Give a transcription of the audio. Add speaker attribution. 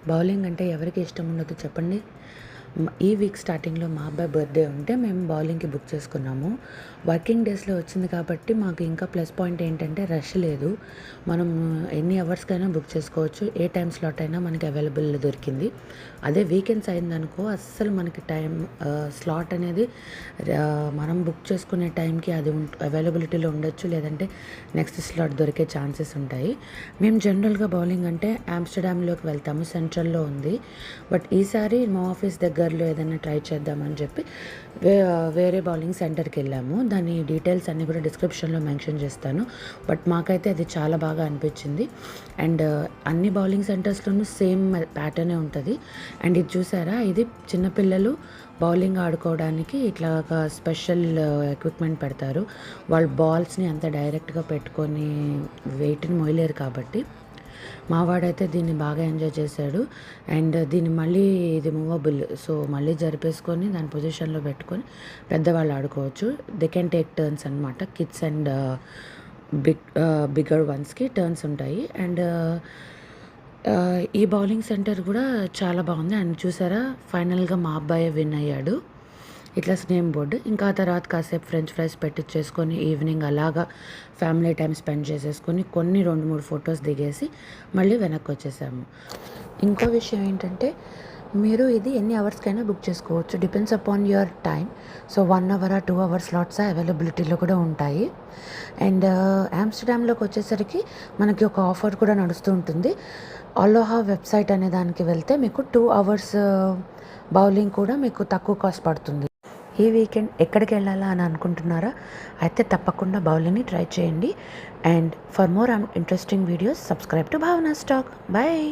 Speaker 1: Bowling అంటే ఎవరికి ఇష్టం ఉండదు చెప్పండి. ఈ వీక్ స్టార్టింగ్‌లో మా అబ్బాయి బర్త్‌డే ఉంటే మేము బౌలింగ్‌కి బుక్ చేసుకున్నాము. వర్కింగ్ డేస్‌లో వచ్చింది కాబట్టి మాకు ఇంకా ప్లస్ పాయింట్ ఏంటంటే రష్ లేదు. మనం ఎన్ని అవర్స్‌కైనా బుక్ చేసుకోవచ్చు. ఏ టైమ్ స్లాట్ అయినా మనకి అవైలబుల్ దొరికింది. అదే వీకెండ్స్ అయిందనుకో అస్సలు మనకి స్లాట్ అనేది మనం బుక్ చేసుకునే టైంకి అది అవైలబిలిటీలో ఉండొచ్చు. లేదంటే నెక్స్ట్ స్లాట్ దొరికే ఛాన్సెస్ ఉంటాయి. మేము జనరల్‌గా బౌలింగ్ అంటే ఆమ్‌స్టర్‌డామ్‌లోకి వెళ్తాము. సెంట్రల్‌లో ఉంది. బట్ ఈసారి మా ఆఫీస్ దగ్గరలో ఏదైనా ట్రై చేద్దామని చెప్పి వేరే బౌలింగ్ సెంటర్కి వెళ్ళాము. దాని డీటెయిల్స్ అన్నీ కూడా డిస్క్రిప్షన్లో మెన్షన్ చేస్తాను. బట్ మాకైతే అది చాలా బాగా అనిపించింది. అండ్ అన్ని బౌలింగ్ సెంటర్స్లోనూ సేమ్ ప్యాటర్నే ఉంటుంది. అండ్ ఇది చూసారా, ఇది చిన్నపిల్లలు బౌలింగ్ ఆడుకోవడానికి ఇట్లా ఒక స్పెషల్ ఎక్విప్మెంట్ పెడతారు. వాళ్ళు బాల్స్ని అంత డైరెక్ట్గా పెట్టుకొని వెయిట్ని మోయలేరు కాబట్టి మా వాడైతే దీన్ని బాగా ఎంజాయ్ చేశాడు. అండ్ దీన్ని మళ్ళీ ఇది మూవబుల్, సో మళ్ళీ జరిపేసుకొని దాని పొజిషన్లో పెట్టుకొని పెద్దవాళ్ళు ఆడుకోవచ్చు. దే కెన్ టేక్ టర్న్స్ అనమాట. కిడ్స్ అండ్ బిగ్గర్ వన్స్కి టర్న్స్ ఉంటాయి. అండ్ ఈ బౌలింగ్ సెంటర్ కూడా చాలా బాగుంది. అండ్ చూసారా, ఫైనల్గా మా అబ్బాయి విన్ అయ్యాడు. ఇట్లా స్నేమ్ బోర్డు. ఇంకా ఆ తర్వాత కాసేపు ఫ్రెంచ్ ఫ్రైస్ పెట్టించేసుకొని ఈవినింగ్ అలాగా ఫ్యామిలీ టైం స్పెండ్ చేసేసుకొని కొన్ని 2-3 ఫొటోస్ దిగేసి మళ్ళీ వెనక్కి వచ్చేసాము. ఇంకో విషయం ఏంటంటే, మీరు ఇది ఎన్ని అవర్స్కైనా బుక్ చేసుకోవచ్చు. Depends upon your time. So 1 hour 2 hours slots అవైలబిలిటీలో కూడా ఉంటాయి. అండ్ ఆమ్స్టర్డామ్లోకి వచ్చేసరికి మనకి ఒక ఆఫర్ కూడా నడుస్తూ ఉంటుంది. అలోహా వెబ్సైట్ అనే దానికి వెళ్తే మీకు 2 అవర్స్ బౌలింగ్ కూడా మీకు తక్కువ కాస్ట్ పడుతుంది. ఈ వీకెండ్ ఎక్కడికి వెళ్ళాలా అని అనుకుంటున్నారా? అయితే తప్పకుండా బౌలింగ్ని ట్రై చేయండి. And for more interesting videos subscribe to Bhavana stock. Bye.